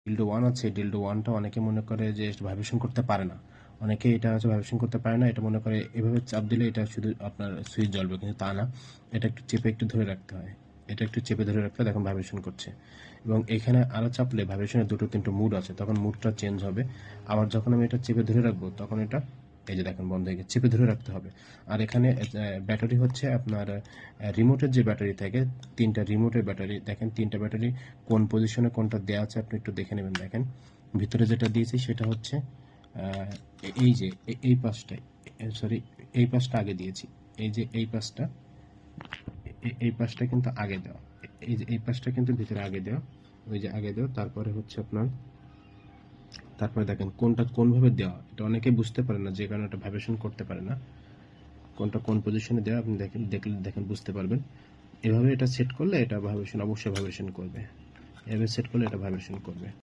Dildo 1 আছে, dildo 1টা অনেকে মনে করে যে ভাইব্রেশন করতে পারে না, অনেকে এটা হচ্ছে ভাইব্রেশন করতে পারে না, এটা মনে করে এভাবে চাপ দিলে এটা শুধু আপনার সুইচ জ্বলবে, কিন্তু তা না, এটা একটু চেপে একটু ধরে রাখতে হয়, এটা একটু চেপে ধরে রাখলে দেখুন ভাইব্রেশন করছে। এবং এখানে আরও চাপলে ভাইব্রেশনের 2-3টা মুড আছে, তখন মুডটা চেঞ্জ হবে। আবার যখন আমি এটা চেপে ধরে রাখবো তখন এটা এই যে দেখেন বন্ধ হয়ে গেছে, চেপে ধরে রাখতে হবে। আর এখানে ব্যাটারি হচ্ছে আপনার রিমোটের যে ব্যাটারি থাকে, 3টা রিমোটের ব্যাটারি, দেখেন 3টা ব্যাটারি কোন পজিশনে কোনটা দেওয়া আছে আপনি একটু দেখে নেবেন। দেখেন ভিতরে যেটা দিয়েছি সেটা হচ্ছে এই যে এই পাশটায়, সরি এই পাশটা আগে দিয়েছি, এই যে এই পাশটা, এই পাশটা কিন্তু আগে দেওয়া, এই যে এই পাশটা কিন্তু ভিতরে আগে দেওয়া, ওই যে আগে দেওয়া। তারপরে হচ্ছে আপনার, তারপরে দেখেন কোনটা কোনভাবে দেওয়া, এটা অনেকে বুঝতে পারে না, যে কারণে এটা ভাইব্রেশন করতে পারে না। কোনটা কোন পজিশনে দেওয়া আপনি দেখেন বুঝতে পারবেন। এভাবে এটা সেট করলে এটা ভাইব্রেশন অবশ্যই ভাইব্রেশন করবে, এভাবে সেট করলে এটা ভাইব্রেশন করবে।